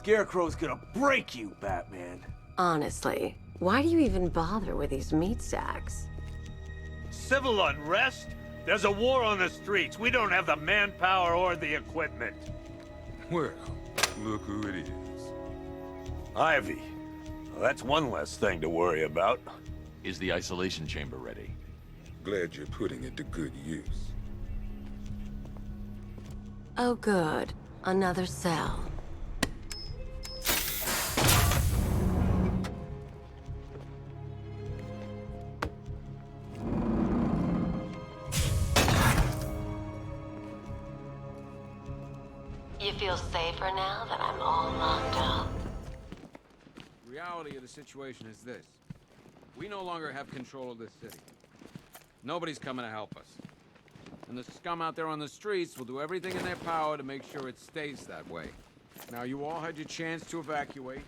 Scarecrow's gonna break you, Batman. Honestly, why do you even bother with these meat sacks? Civil unrest? There's a war on the streets. We don't have the manpower or the equipment. Well, look who it is. Ivy. Well, that's one less thing to worry about. Is the isolation chamber ready? Glad you're putting it to good use. Oh good, another cell. You feel safer now that I'm all locked up? The reality of the situation is this. We no longer have control of this city. Nobody's coming to help us. And the scum out there on the streets will do everything in their power to make sure it stays that way. Now, you all had your chance to evacuate.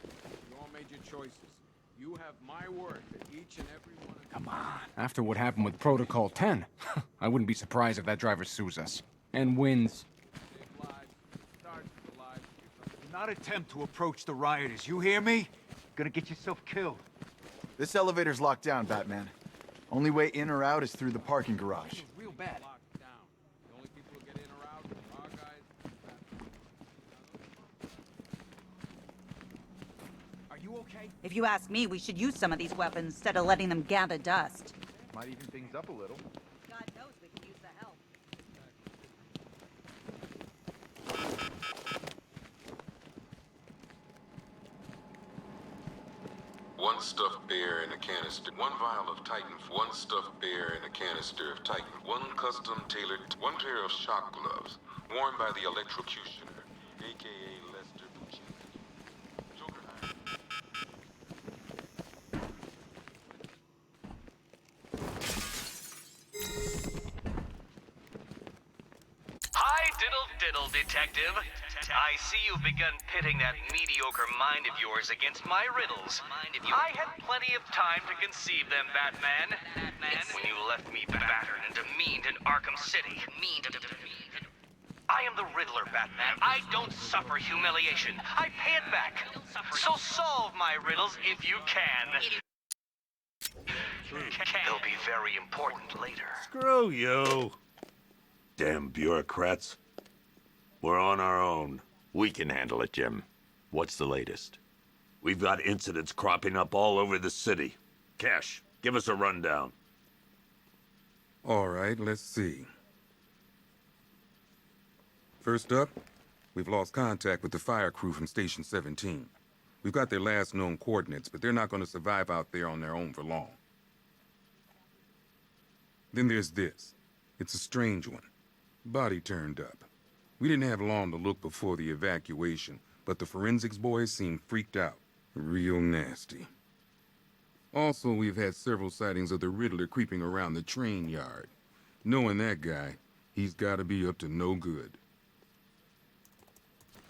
You all made your choices. You have my word that each and every one of Come on. After what happened with Protocol 10, I wouldn't be surprised if that driver sues us. And wins. save lives starts with the lives of your Do not attempt to approach the rioters, you hear me? Gonna get yourself killed. This elevator's locked down, Batman. Only way in or out is through the parking garage. real bad. Locked down. The only people who get in or out are our guys. Are you okay? If you ask me, we should use some of these weapons instead of letting them gather dust. Might even things up a little. God knows we can use the help. One stuffed bear in a canister. One vial of Titan. One stuffed bear in a canister of Titan. One custom tailored. One pair of shock gloves. Worn by the electrocutioner, a.k.a. Lester Bucci. Joker hired. Hi, diddle, detective. I see you've begun pitting that mediocre mind of yours against my riddles. I had plenty of time to conceive them, Batman. It's when you left me battered and demeaned in Arkham City. I am the Riddler, Batman. I don't suffer humiliation. I pay it back. So solve my riddles if you can. They'll be very important later. Screw you. Damn bureaucrats. We're on our own. We can handle it, Jim. What's the latest? We've got incidents cropping up all over the city. Cash, give us a rundown. All right, let's see. First up, we've lost contact with the fire crew from Station 17. We've got their last known coordinates, but they're not going to survive out there on their own for long. Then there's this. It's a strange one. Body turned up. We didn't have long to look before the evacuation, but the forensics boys seemed freaked out. Real nasty. Also, we've had several sightings of the Riddler creeping around the train yard. Knowing that guy, he's gotta be up to no good.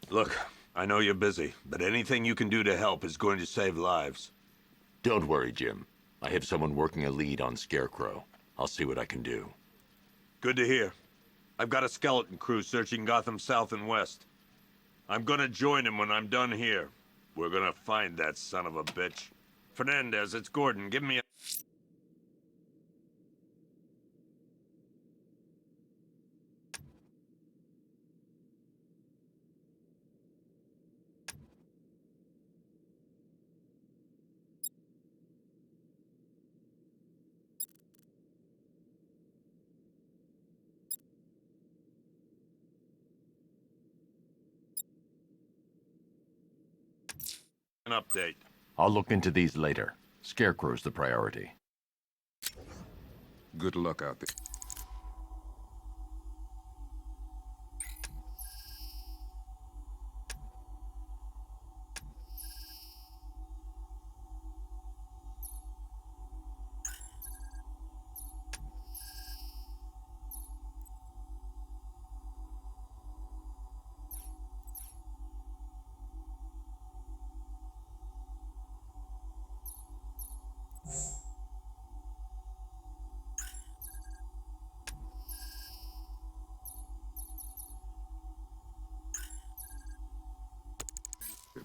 Look, I know you're busy, but anything you can do to help is going to save lives. Don't worry, Jim. I have someone working a lead on Scarecrow. I'll see what I can do. Good to hear. I've got a skeleton crew searching Gotham South and West. I'm gonna join him when I'm done here. We're gonna find that son of a bitch. Fernandez, it's Gordon. Give me a... an update. I'll look into these later. Scarecrow's the priority. Good luck out there.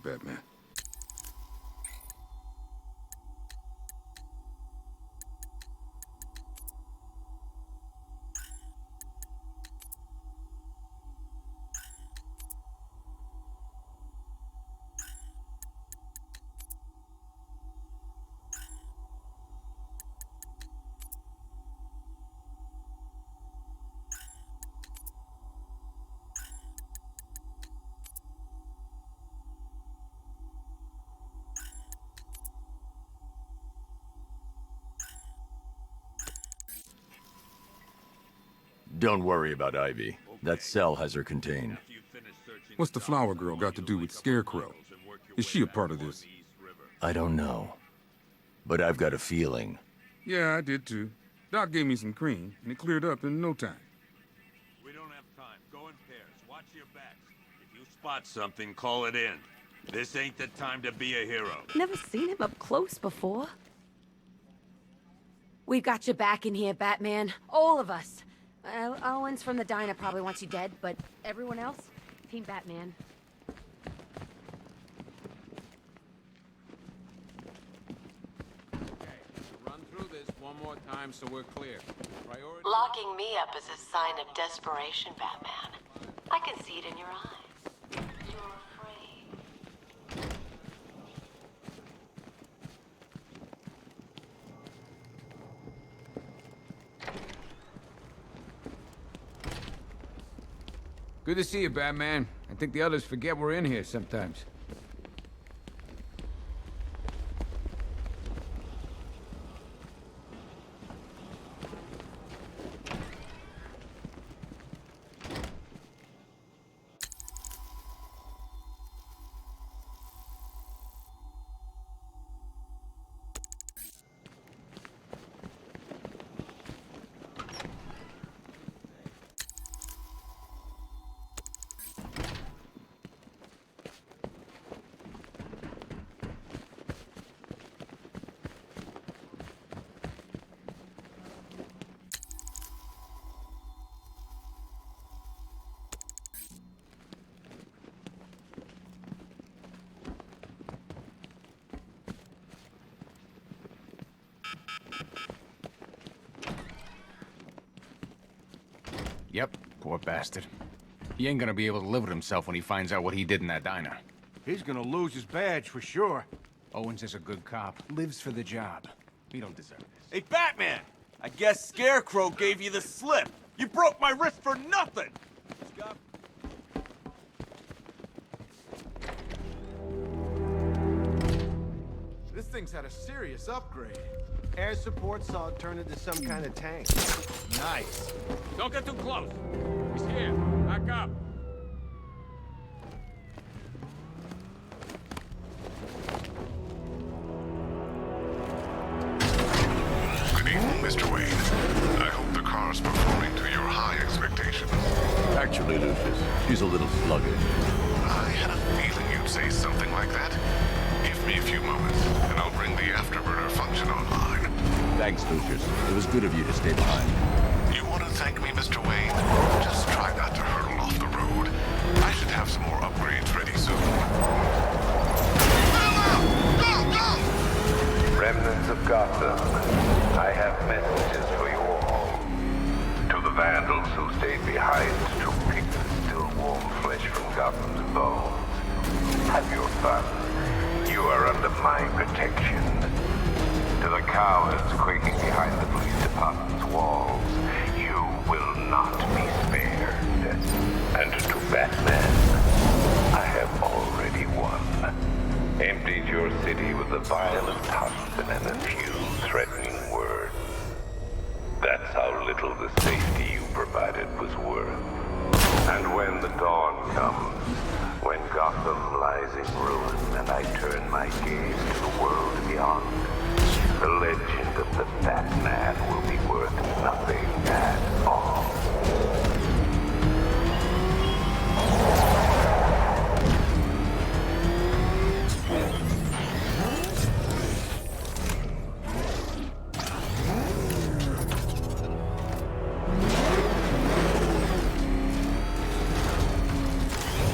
Batman. Don't worry about Ivy. That cell has her contained. What's the flower girl got to do with Scarecrow? Is she a part of this? I don't know. But I've got a feeling. Yeah, I did too. Doc gave me some cream, and it cleared up in no time. We don't have time. Go in pairs. Watch your backs. If you spot something, call it in. This ain't the time to be a hero. Never seen him up close before. We've got your back in here, Batman. All of us. Owens from the diner probably wants you dead, but everyone else? Team Batman. Okay, run through this one more time so we're clear. Priority... Locking me up is a sign of desperation, Batman. I can see it in your eyes. You're afraid. Good to see you, Batman. I think the others forget we're in here sometimes. Yep, poor bastard. He ain't gonna be able to live with himself when he finds out what he did in that diner. He's gonna lose his badge for sure. Owens is a good cop, lives for the job. He don't deserve this. Hey, Batman! I guess Scarecrow gave you the slip. You broke my wrist for nothing! This thing's had a serious upgrade. Air support saw it turn into some kind of tank. Nice. Don't get too close. He's here. Back up. Good evening, Mr. Wayne. I hope the car's performing to your high expectations. Actually, Lucius, she's a little sluggish. I had a feeling you'd say something like that. Give me a few moments, and I'll bring the afterburner function online. Thanks, Lucius. It was good of you to stay behind. You want to thank me, Mr. Wayne? Just try not to hurtle off the road. I should have some more upgrades ready soon. Remnants of Gotham, I have messages for you all. To the vandals who stayed behind to pick the still warm flesh from Gotham's bones. Have your fun. You are under my protection. To the cowards quaking behind the police department's walls, you will not be spared. And to Batman, I have already won. Emptied your city with a violent toxin and a few threatening words. That's how little the safety you provided was worth. And when the dawn comes, when Gotham lies in ruin and I turn my gaze to the world beyond, the legend of the Batman will be worth nothing at all.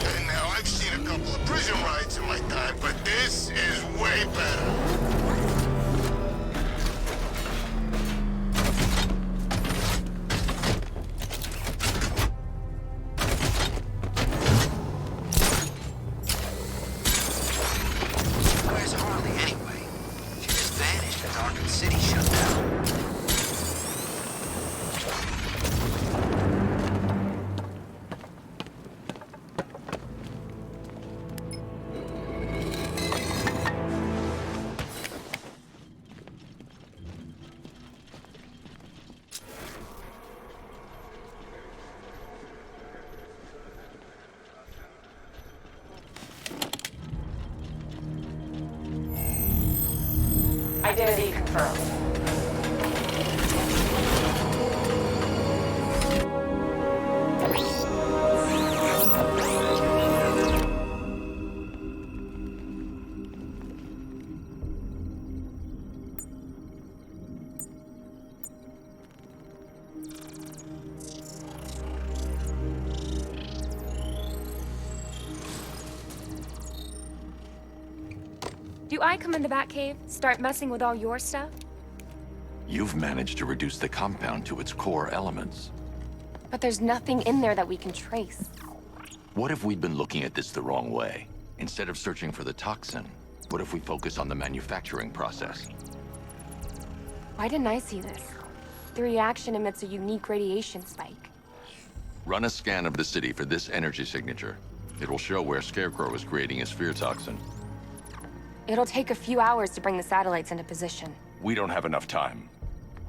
And now I've seen a couple of prison rides in my time. Where's Harley anyway? She just vanished as Arkham City shut down. Identity confirmed. Do I come in the Batcave, start messing with all your stuff? You've managed to reduce the compound to its core elements. But there's nothing in there that we can trace. What if we'd been looking at this the wrong way? Instead of searching for the toxin, what if we focus on the manufacturing process? Why didn't I see this? The reaction emits a unique radiation spike. Run a scan of the city for this energy signature. It will show where Scarecrow is creating his fear toxin. It'll take a few hours to bring the satellites into position. We don't have enough time.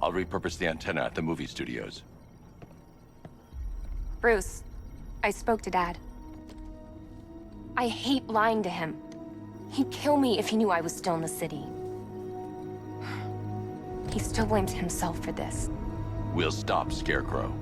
I'll repurpose the antenna at the movie studios. Bruce, I spoke to Dad. I hate lying to him. He'd kill me if he knew I was still in the city. He still blames himself for this. We'll stop Scarecrow.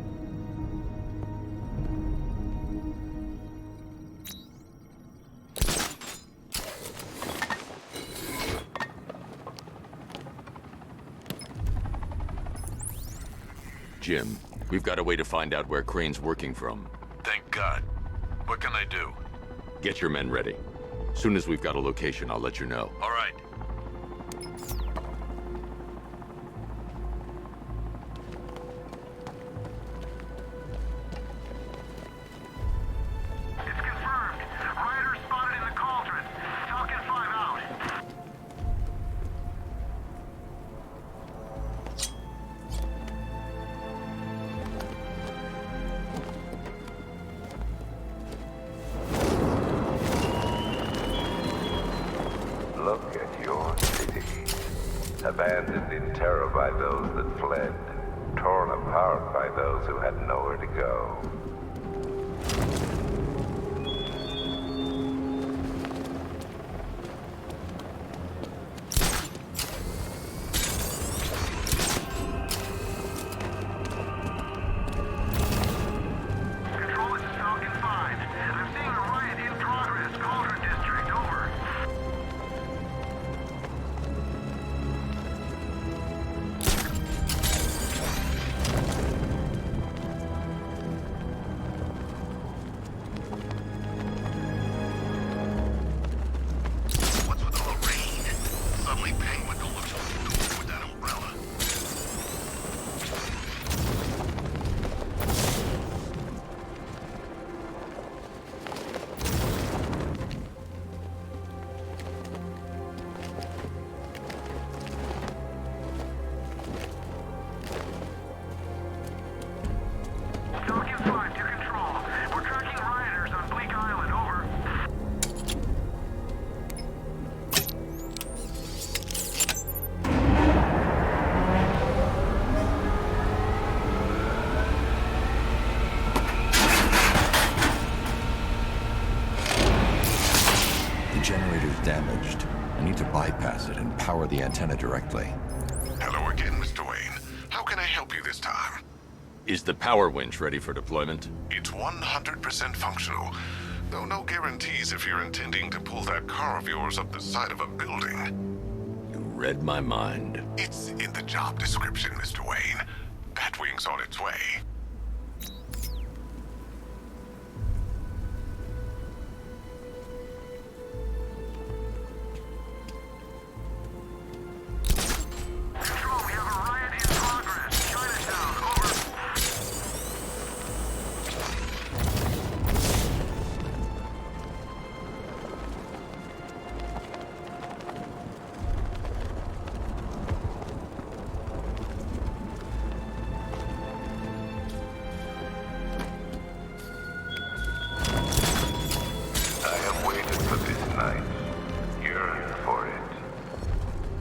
Jim, we've got a way to find out where Crane's working from. Thank God. What can I do? Get your men ready. Soon as we've got a location, I'll let you know. All right. It's confirmed. Rioters spotted in the cauldron. Falcon 5 out. Look at your city. Abandoned in terror by those that fled. Torn apart by those who had nowhere to go. Control, this is Falcon 5. I'm seeing a riot in progress. Cauldron District, over. What's with all the rain? Suddenly Penguin don't look so cool with that umbrella. Falcon 5 to control. We're tracking rioters on Bleak Island, over. The generator's damaged. I need to bypass it and power the antenna directly. Hello again, Mr. Wayne. How can I help you this time? Is the power winch ready for deployment? It's 100% functional, though no guarantees if you're intending to pull that car of yours up the side of a building. You read my mind. It's in the job description, Mr. Wayne. Batwing's on its way.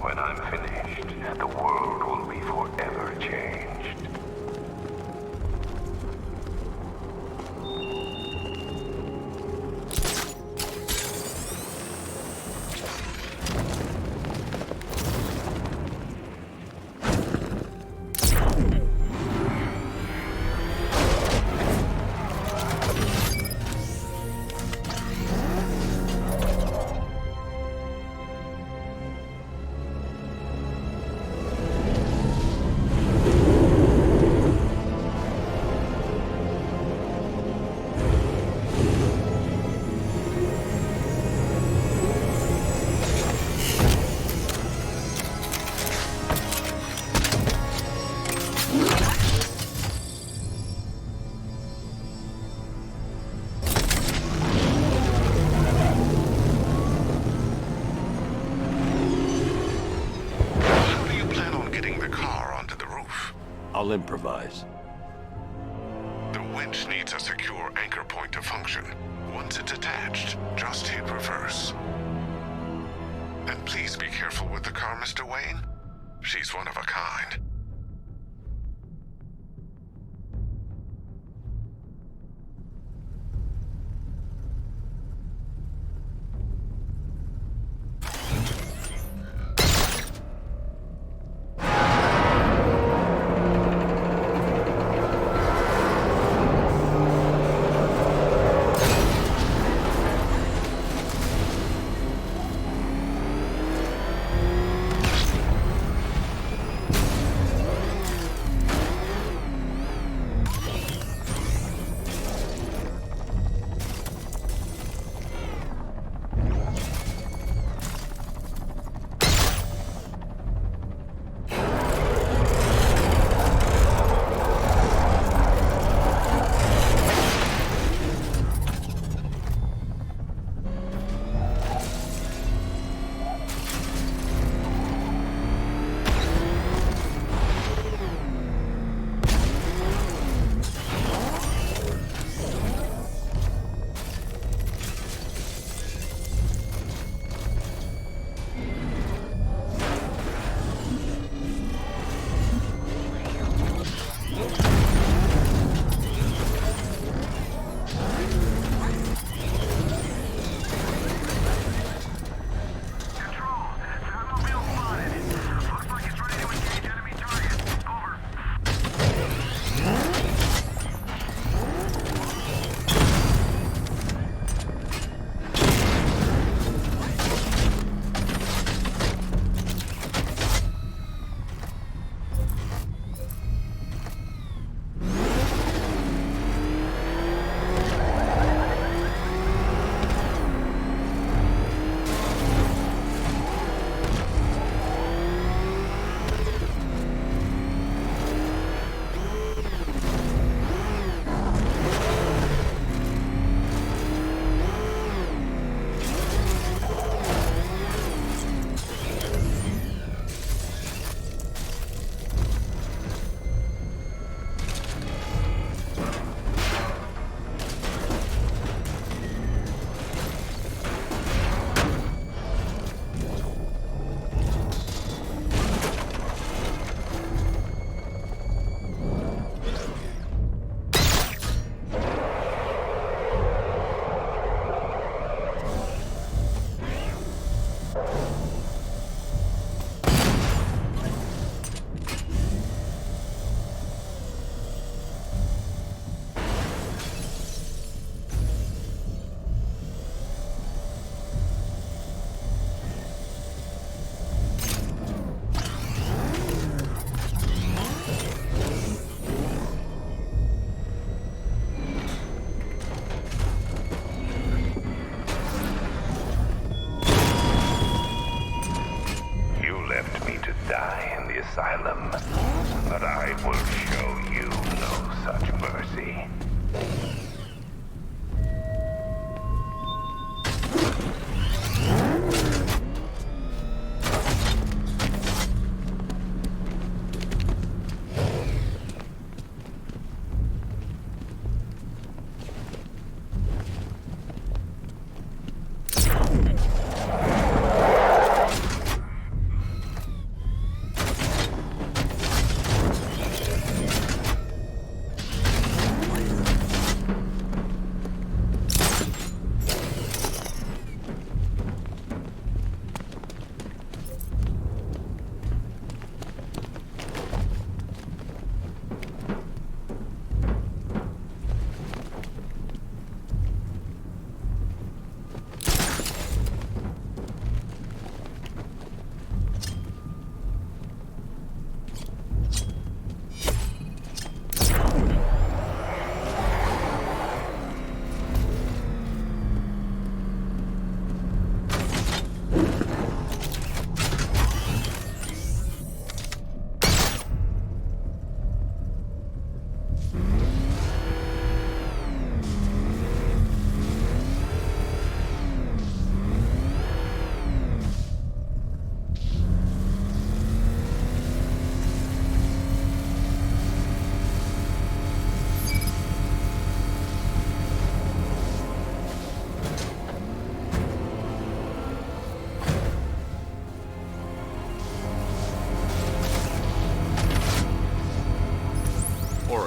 When I'm finished, the world will be forever changed. I'll improvise. The winch needs a secure anchor point to function. Once it's attached, just hit reverse. And please be careful with the car, Mr. Wayne. She's one of a kind. Asylum, but I will show you no such mercy.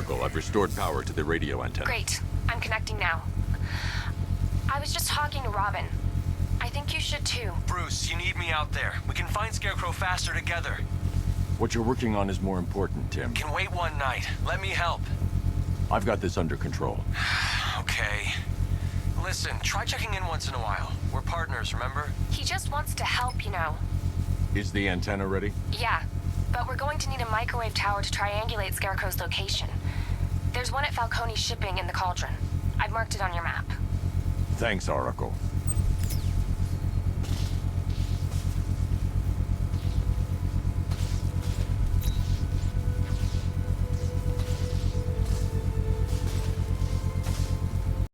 Oracle. I've restored power to the radio antenna. Great. I'm connecting now. I was just talking to Robin. I think you should too. Bruce, you need me out there. We can find Scarecrow faster together. What you're working on is more important, Tim. Can wait one night. Let me help. I've got this under control. Okay. Listen, try checking in once in a while. We're partners, remember? He just wants to help, you know. Is the antenna ready? Yeah, but we're going to need a microwave tower to triangulate Scarecrow's location. There's one at Falcone Shipping in the Cauldron. I've marked it on your map. Thanks, Oracle.